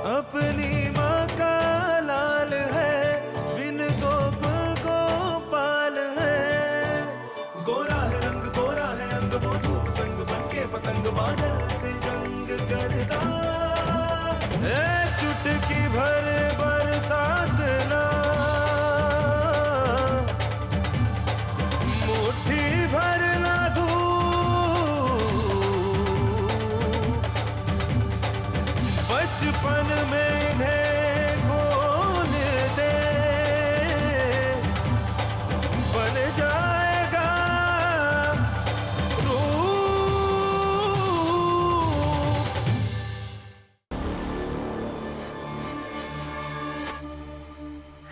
अपनी माँ का लाल है, बिन गोकुल गोपाल है। गोरा है रंग, गोरा है अंग, वो धूप संग बनके पतंग बादल से जंग करता। चुटकी भर बरसात ना, मुट्ठी भर ना धूप, बचपन में इन्हें खोल दे, बन जाएगा रूप।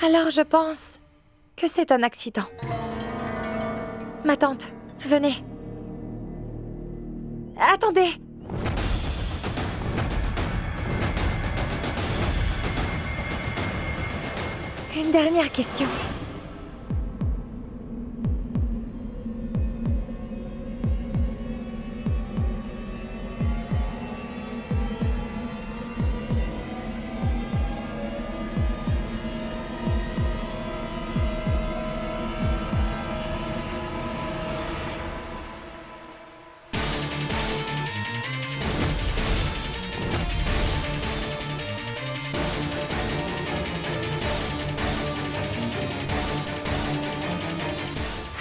Alors je pense que c'est un accident. Ma tante, venez. Attendez. Une dernière question.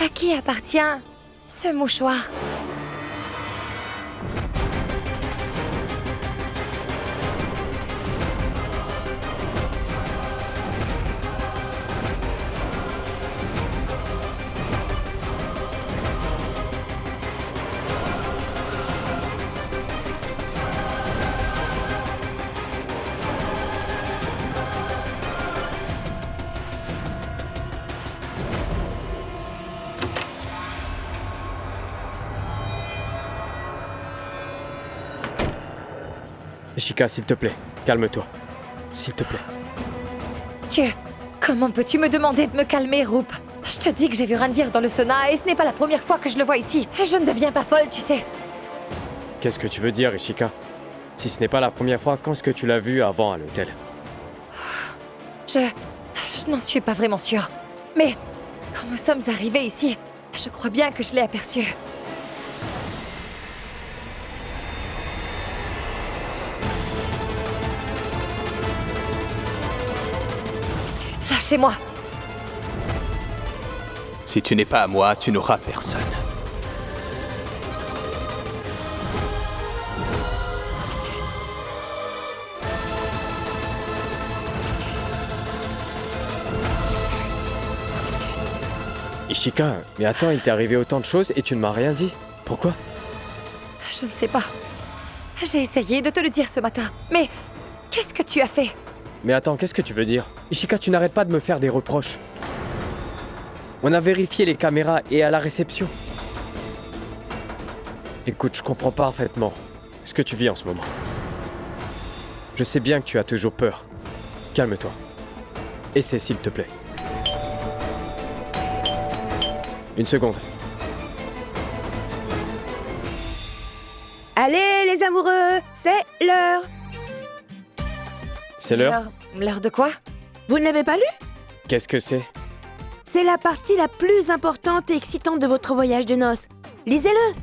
À qui appartient ce mouchoir? Ishika, s'il te plaît, calme-toi. S'il te plaît. Dieu, comment peux-tu me demander de me calmer, Roop? Je te dis que j'ai vu Ranveer dans le sauna et ce n'est pas la première fois que je le vois ici. Et je ne deviens pas folle, tu sais. Qu'est-ce que tu veux dire, Ishika? Si ce n'est pas la première fois, quand est-ce que tu l'as vu avant à l'hôtel? Je n'en suis pas vraiment sûre. Mais quand nous sommes arrivés ici, je crois bien que je l'ai aperçu. Lâchez-moi. Si tu n'es pas à moi, tu n'auras personne. Ishika, mais attends, il t'est arrivé autant de choses et tu ne m'as rien dit. Pourquoi? Je ne sais pas. J'ai essayé de te le dire ce matin. Mais qu'est-ce que tu as fait? Mais attends, qu'est-ce que tu veux dire? Ishika, tu n'arrêtes pas de me faire des reproches. On a vérifié les caméras et à la réception. Écoute, je comprends parfaitement ce que tu vis en ce moment. Je sais bien que tu as toujours peur. Calme-toi. Essaie, s'il te plaît. Une seconde. Allez, les amoureux, c'est l'heure. C'est l'heure? L'heure de quoi? Vous ne l'avez pas lu? Qu'est-ce que c'est? C'est la partie la plus importante et excitante de votre voyage de noces. Lisez-le.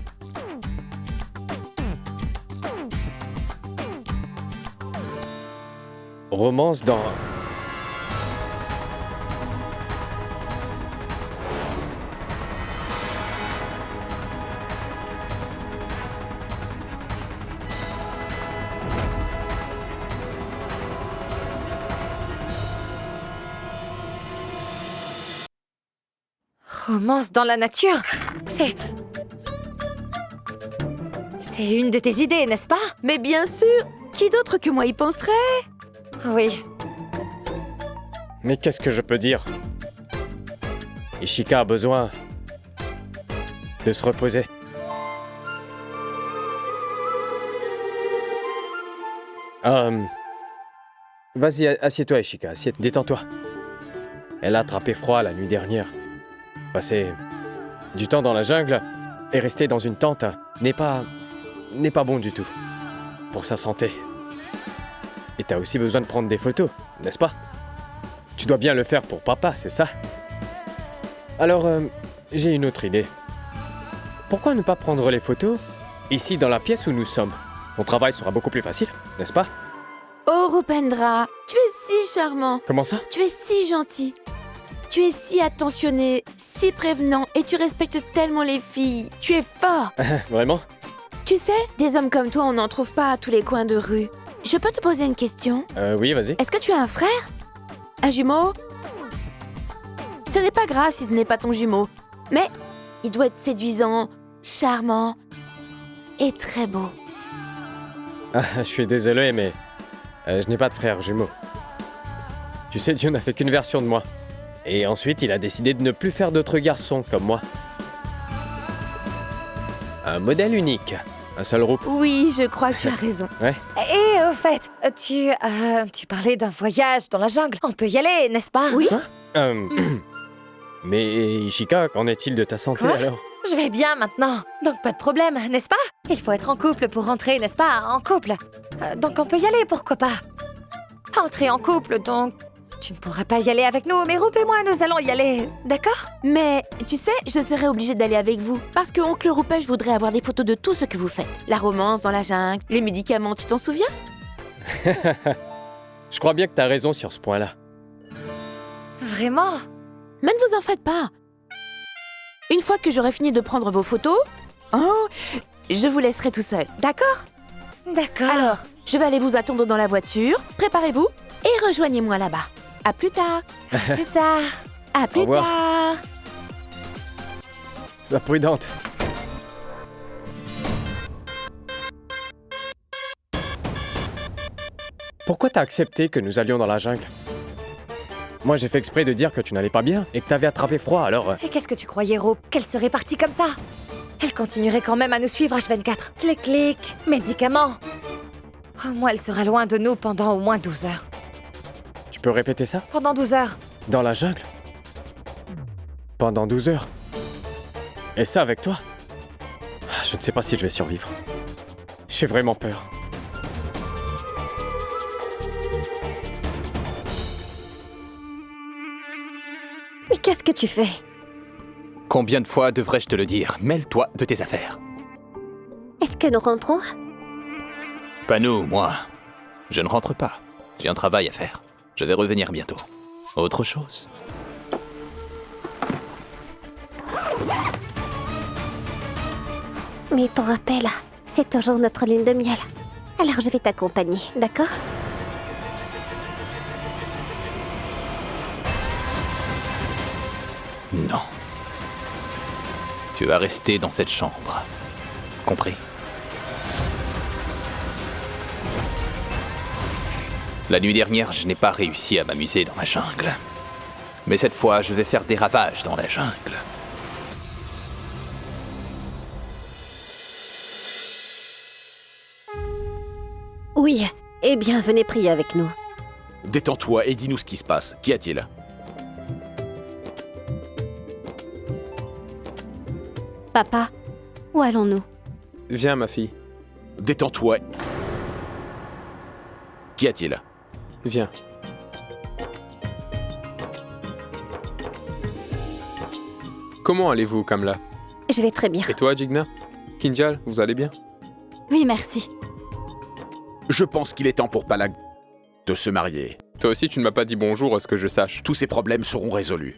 Romance dans... Romance dans la nature? C'est une de tes idées, n'est-ce pas? Mais bien sûr, qui d'autre que moi y penserait? Oui. Mais qu'est-ce que je peux dire? Ishika a besoin de se reposer. Vas-y, assieds-toi, Ishika, détends-toi. Elle a attrapé froid la nuit dernière. Passer du temps dans la jungle et rester dans une tente n'est pas bon du tout pour sa santé. Et t'as aussi besoin de prendre des photos, n'est-ce pas? Tu dois bien le faire pour papa, c'est ça? Alors, j'ai une autre idée. Pourquoi ne pas prendre les photos ici dans la pièce où nous sommes? Ton travail sera beaucoup plus facile, n'est-ce pas? Oh, Rupendra, tu es si charmant. Comment ça? Tu es si gentil. Tu es si attentionné, si prévenant et tu respectes tellement les filles. Tu es fort. Vraiment? Tu sais, des hommes comme toi, on n'en trouve pas à tous les coins de rue. Je peux te poser une question? Oui, vas-y. Est-ce que tu as un frère? Un jumeau? Ce n'est pas grave si ce n'est pas ton jumeau, mais il doit être séduisant, charmant et très beau. Ah, je suis désolé, mais je n'ai pas de frère jumeau. Tu sais, Dieu n'a fait qu'une version de moi. Et ensuite, il a décidé de ne plus faire d'autres garçons comme moi. Un modèle unique. Un seul groupe. Oui, je crois que tu as raison. Ouais. Et au fait, tu parlais d'un voyage dans la jungle. On peut y aller, n'est-ce pas? Oui. Mais Ishika, qu'en est-il de ta santé Quoi? alors? Je vais bien maintenant, donc pas de problème, n'est-ce pas? Il faut être en couple pour rentrer, n'est-ce pas? En couple. Donc on peut y aller, pourquoi pas? Entrer en couple, donc tu ne pourras pas y aller avec nous, mais Roup et moi, nous allons y aller, d'accord? Mais tu sais, je serais obligée d'aller avec vous parce que oncle Roupa, je voudrais avoir des photos de tout ce que vous faites. La romance dans la jungle, les médicaments, tu t'en souviens? Je crois bien que t'as raison sur ce point-là. Vraiment? Mais ne vous en faites pas. Une fois que j'aurai fini de prendre vos photos, je vous laisserai tout seul, d'accord? D'accord. Alors, je vais aller vous attendre dans la voiture. Préparez-vous et rejoignez-moi là-bas. À plus tard. plus tard. À plus revoir. tard. Sois prudente. Pourquoi t'as accepté que nous allions dans la jungle? Moi, j'ai fait exprès de dire que tu n'allais pas bien et que t'avais attrapé froid, alors... Et qu'est-ce que tu croyais, Roup? Qu'elle serait partie comme ça? Elle continuerait quand même à nous suivre H24. Clic, clic, médicaments. Au moins, elle sera loin de nous pendant au moins 12 heures. Tu peux répéter ça? Pendant 12 heures. Dans la jungle? Pendant 12 heures? Et ça avec toi? Je ne sais pas si je vais survivre. J'ai vraiment peur. Mais qu'est-ce que tu fais? Combien de fois devrais-je te le dire? Mêle-toi de tes affaires. Est-ce que nous rentrons? Pas nous, moi. Je ne rentre pas. J'ai un travail à faire. Je vais revenir bientôt. Autre chose? Mais pour rappel, c'est toujours notre lune de miel. Alors je vais t'accompagner, d'accord? Non. Tu vas rester dans cette chambre. Compris? La nuit dernière, je n'ai pas réussi à m'amuser dans la jungle. Mais cette fois, je vais faire des ravages dans la jungle. Oui, eh bien venez prier avec nous. Détends-toi et dis-nous ce qui se passe. Qu'y a-t-il? Papa, où allons-nous? Viens, ma fille. Détends-toi. Qu'y a-t-il? Viens. Comment allez-vous, Kamla? Je vais très bien. Et toi, Jigna? Kinjal, vous allez bien? Oui, merci. Je pense qu'il est temps pour Palag de se marier. Toi aussi, tu ne m'as pas dit bonjour à ce que je sache. Tous ces problèmes seront résolus.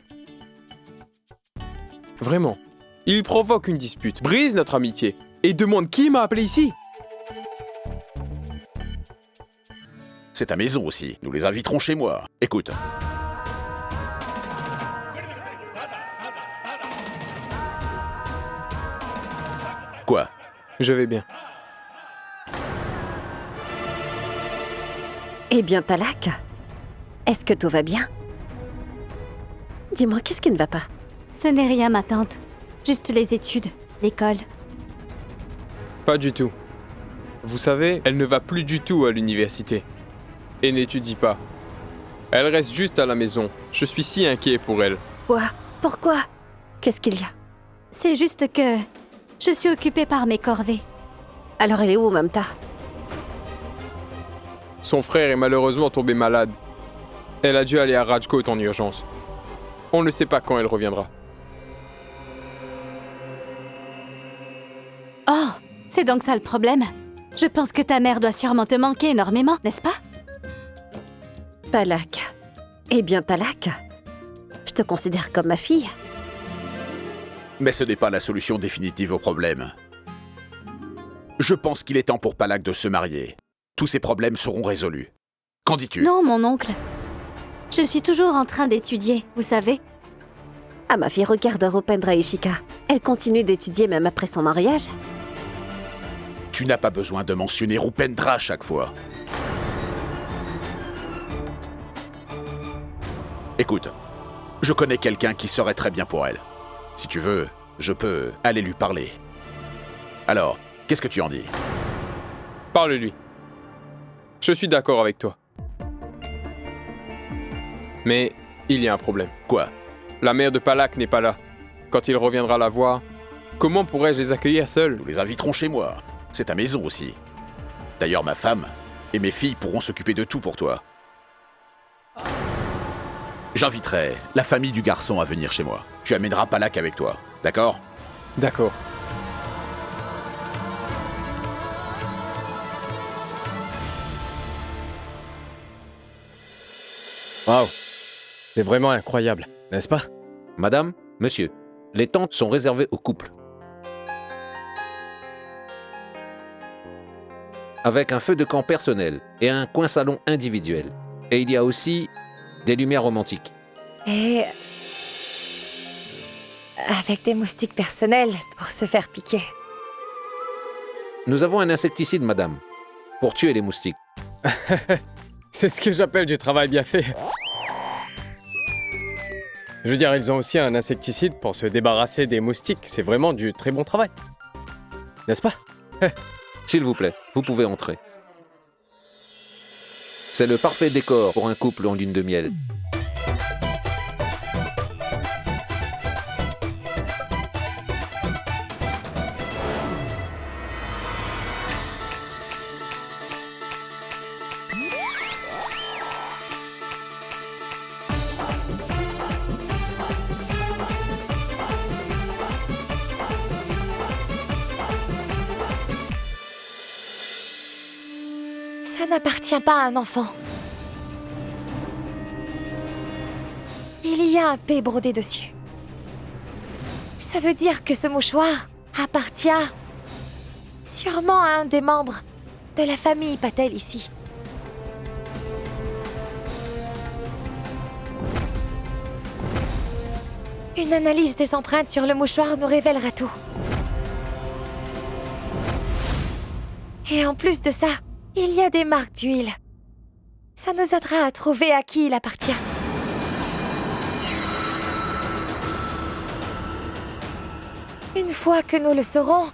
Vraiment. Il provoque une dispute, brise notre amitié et demande qui m'a appelé ici. C'est ta maison aussi. Nous les inviterons chez moi. Écoute. Quoi? Je vais bien. Eh bien, Palak, est-ce que tout va bien? Dis-moi, qu'est-ce qui ne va pas? Ce n'est rien, ma tante. Juste les études, l'école. Pas du tout. Vous savez, elle ne va plus du tout à l'université. Et n'étudie pas. Elle reste juste à la maison. Je suis si inquiet pour elle. Quoi? Pourquoi? Qu'est-ce qu'il y a? C'est juste que je suis occupée par mes corvées. Alors elle est où, Mamta? Son frère est malheureusement tombé malade. Elle a dû aller à Rajkot en urgence. On ne sait pas quand elle reviendra. Oh, c'est donc ça le problème. Je pense que ta mère doit sûrement te manquer énormément, n'est-ce pas? Palak. Eh bien, Palak, je te considère comme ma fille. Mais ce n'est pas la solution définitive au problème. Je pense qu'il est temps pour Palak de se marier. Tous ces problèmes seront résolus. Qu'en dis-tu? Non, mon oncle. Je suis toujours en train d'étudier, vous savez. Ah, ma fille regarde Rupendra Ishika. Elle continue d'étudier même après son mariage. Tu n'as pas besoin de mentionner Rupendra à chaque fois. Écoute, je connais quelqu'un qui serait très bien pour elle. Si tu veux, je peux aller lui parler. Alors, qu'est-ce que tu en dis? Parle-lui. Je suis d'accord avec toi. Mais il y a un problème. Quoi? La mère de Palak n'est pas là. Quand il reviendra la voir, comment pourrais-je les accueillir seuls? Nous les inviterons chez moi. C'est ta maison aussi. D'ailleurs, ma femme et mes filles pourront s'occuper de tout pour toi. J'inviterai la famille du garçon à venir chez moi. Tu amèneras Palak avec toi, d'accord? D'accord. Waouh, c'est vraiment incroyable, n'est-ce pas? Madame, monsieur, les tentes sont réservées aux couples. Avec un feu de camp personnel et un coin salon individuel. Et il y a aussi des lumières romantiques. Et... avec des moustiques personnels pour se faire piquer. Nous avons un insecticide, madame, pour tuer les moustiques. C'est ce que j'appelle du travail bien fait. Je veux dire, ils ont aussi un insecticide pour se débarrasser des moustiques. C'est vraiment du très bon travail. N'est-ce pas? S'il vous plaît, vous pouvez entrer. C'est le parfait décor pour un couple en lune de miel. Ça n'appartient pas à un enfant. Il y a un P brodé dessus. Ça veut dire que ce mouchoir appartient sûrement à un des membres de la famille Patel ici. Une analyse des empreintes sur le mouchoir nous révélera tout. Et en plus de ça, il y a des marques d'huile. Ça nous aidera à trouver à qui il appartient. Une fois que nous le saurons,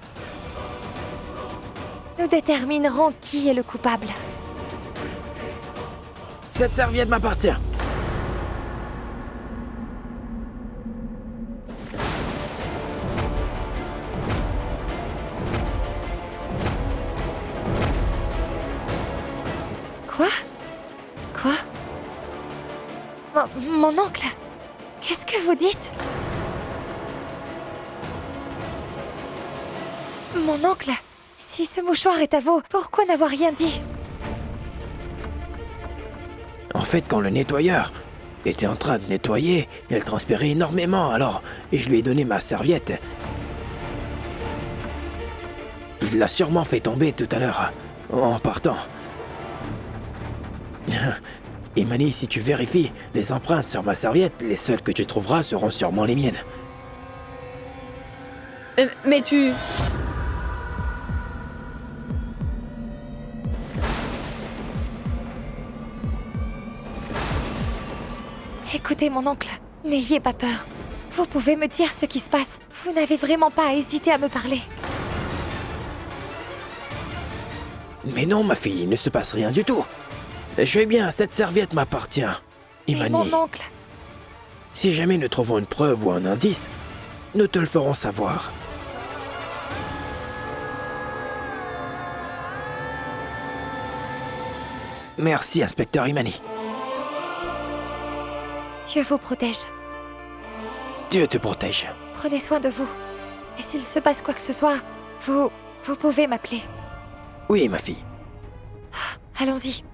nous déterminerons qui est le coupable. Cette serviette m'appartient. Quoi? Quoi? Mon oncle? Qu'est-ce que vous dites? Mon oncle, si ce mouchoir est à vous, pourquoi n'avoir rien dit? En fait, quand le nettoyeur était en train de nettoyer, elle transpirait énormément, alors je lui ai donné ma serviette. Il l'a sûrement fait tomber tout à l'heure, en partant. Imani, si tu vérifies, les empreintes sur ma serviette, les seules que tu trouveras seront sûrement les miennes. Mais tu... Écoutez, mon oncle, n'ayez pas peur. Vous pouvez me dire ce qui se passe. Vous n'avez vraiment pas à hésiter à me parler. Mais non, ma fille, il ne se passe rien du tout. Je vais bien, cette serviette m'appartient. Mais Imani, mon oncle... si jamais nous trouvons une preuve ou un indice, nous te le ferons savoir. Merci, inspecteur Imani. Dieu vous protège. Dieu te protège. Prenez soin de vous. Et s'il se passe quoi que ce soit, vous pouvez m'appeler. Oui, ma fille. Allons-y.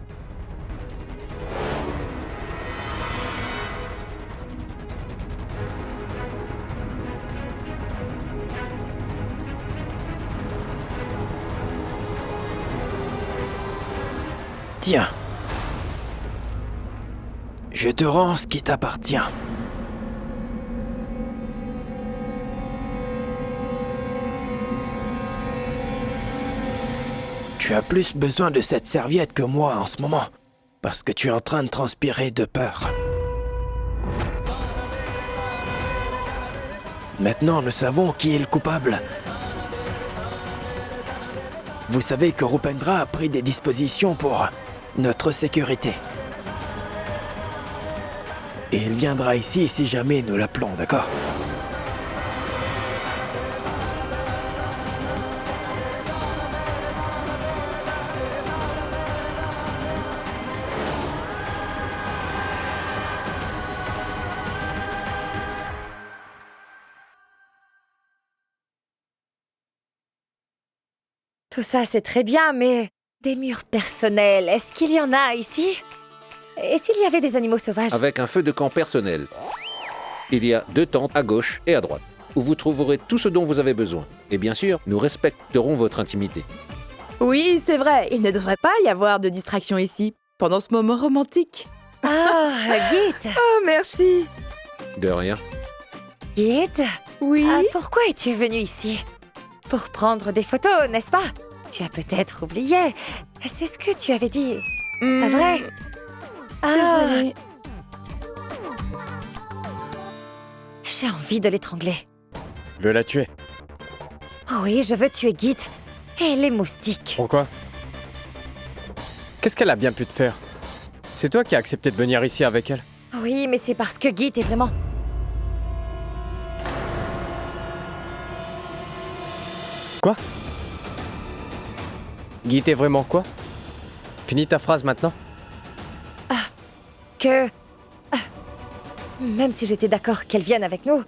Tiens. Je te rends ce qui t'appartient. Tu as plus besoin de cette serviette que moi en ce moment, parce que tu es en train de transpirer de peur. Maintenant, nous savons qui est le coupable. Vous savez que Rupendra a pris des dispositions pour notre sécurité. Et il viendra ici si jamais nous l'appelons, d'accord? Tout ça, c'est très bien, mais des murs personnels, est-ce qu'il y en a ici? Et s'il y avait des animaux sauvages? Avec un feu de camp personnel. Il y a 2 tentes à gauche et à droite, où vous trouverez tout ce dont vous avez besoin. Et bien sûr, nous respecterons votre intimité. Oui, c'est vrai, il ne devrait pas y avoir de distraction ici, pendant ce moment romantique. Ah, Git! Oh, merci. De rien. Git? Oui. Pourquoi es-tu venu ici? Pour prendre des photos, n'est-ce pas? Tu as peut-être oublié. C'est ce que tu avais dit. Pas vrai? Désolée. J'ai envie de l'étrangler. Veux la tuer? Oh oui, je veux tuer Git et les moustiques. Pourquoi? Qu'est-ce qu'elle a bien pu te faire? C'est toi qui as accepté de venir ici avec elle? Oui, mais c'est parce que Git est vraiment... Quoi? Git est vraiment quoi? Finis ta phrase maintenant. Même si j'étais d'accord qu'elle vienne avec nous,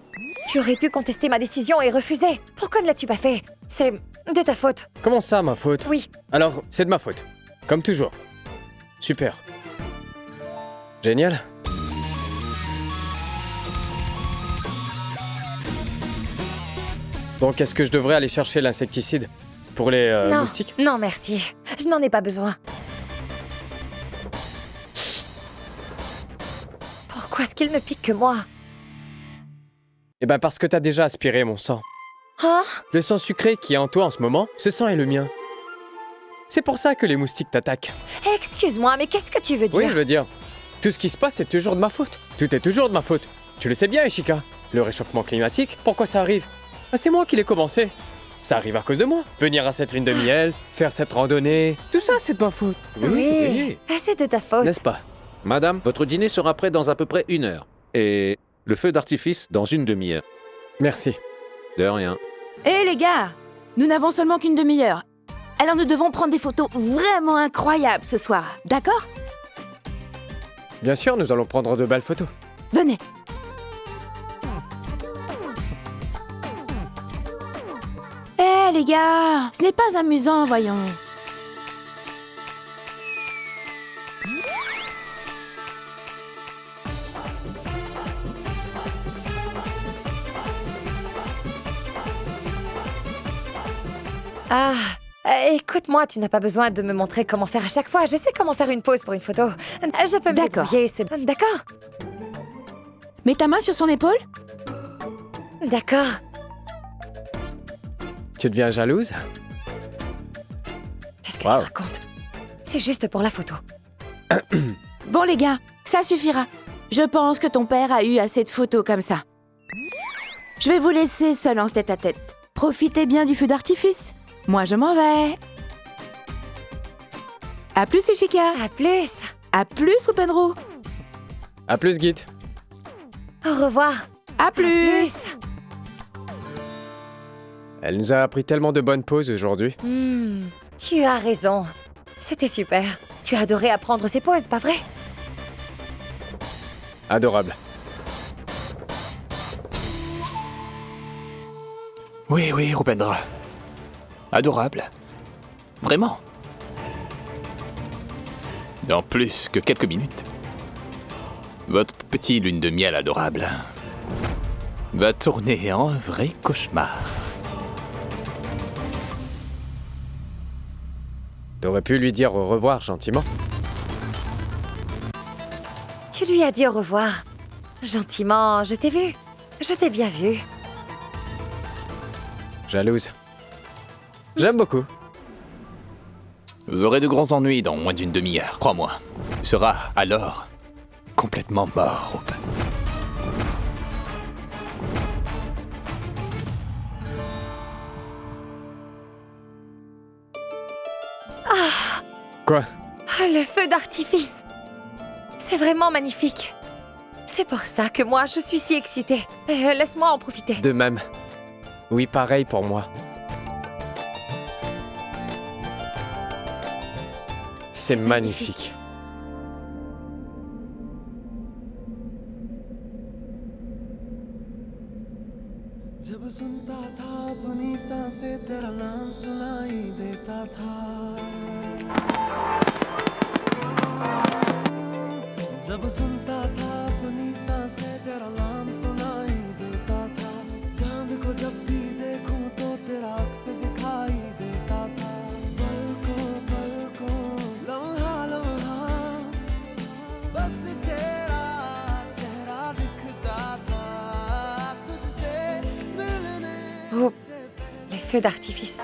tu aurais pu contester ma décision et refuser. Pourquoi ne l'as-tu pas fait? C'est de ta faute. Comment ça, ma faute? Oui. Alors, c'est de ma faute. Comme toujours. Super. Génial. Donc, est-ce que je devrais aller chercher l'insecticide pour les Non, moustiques? non merci. Je n'en ai pas besoin. Pourquoi est-ce qu'il ne pique que moi? Eh ben parce que t'as déjà aspiré mon sang. Hein? Le sang sucré qui est en toi en ce moment, ce sang est le mien. C'est pour ça que les moustiques t'attaquent. Excuse-moi, mais qu'est-ce que tu veux dire? Oui, je veux dire, tout ce qui se passe c'est toujours de ma faute. Tout est toujours de ma faute. Tu le sais bien, Ishika. Le réchauffement climatique, pourquoi ça arrive? Ah, c'est moi qui l'ai commencé. Ça arrive à cause de moi. Venir à cette lune de miel, faire cette randonnée, tout ça c'est de ma faute. Oui, c'est de ta faute. N'est-ce pas? Madame, votre dîner sera prêt dans à peu près 1 heure. Et le feu d'artifice dans 1 demi-heure. Merci. De rien. Hé les gars, nous n'avons seulement qu'une demi-heure. Alors nous devons prendre des photos vraiment incroyables ce soir, d'accord? Bien sûr, nous allons prendre de belles photos. Venez. Hé les gars, ce n'est pas amusant, voyons. Ah, écoute-moi, tu n'as pas besoin de me montrer comment faire à chaque fois. Je sais comment faire une pose pour une photo. Je peux me D'accord. débrouiller, c'est... D'accord? Mets ta main sur son épaule. D'accord. Tu deviens jalouse? Qu'est-ce que Wow. tu racontes? C'est juste pour la photo. Bon les gars, ça suffira. Je pense que ton père a eu assez de photos comme ça. Je vais vous laisser seul en tête-à-tête. Profitez bien du feu d'artifice. Moi, je m'en vais. À plus, Ishika. À plus. À plus, Rupenro. À plus, Git. Au revoir. À À plus. plus. Elle nous a appris tellement de bonnes pauses aujourd'hui. Tu as raison. C'était super. Tu as adoré apprendre ces poses, pas vrai? Adorable. Oui, oui, Rupendra. Adorable. Vraiment. Dans plus que quelques minutes, votre petit lune de miel adorable va tourner en vrai cauchemar. T'aurais pu lui dire au revoir gentiment. Tu lui as dit au revoir. Gentiment, je t'ai vu. Je t'ai bien vu. Jalouse. J'aime beaucoup. Vous aurez de grands ennuis dans moins d'une demi-heure, crois-moi. Tu seras alors complètement mort, Rup. Quoi? Oh, le feu d'artifice! C'est vraiment magnifique. C'est pour ça que moi, je suis si excitée. Laisse-moi en profiter. De même. Oui, pareil pour moi. C'est magnifique. जब सुनता था अपनी सांसें तेरा नाम सुनाई देता था जब सुनता था अपनी सांसें तेरा नाम सुनाई देता था चांद को जब भी देखूं तो तेरा अक्स दिखाई देता था पलकों लम्हा लम्हा बस तेरा चेहरा दिखता था तुझसे Oh, les feux d'artifice.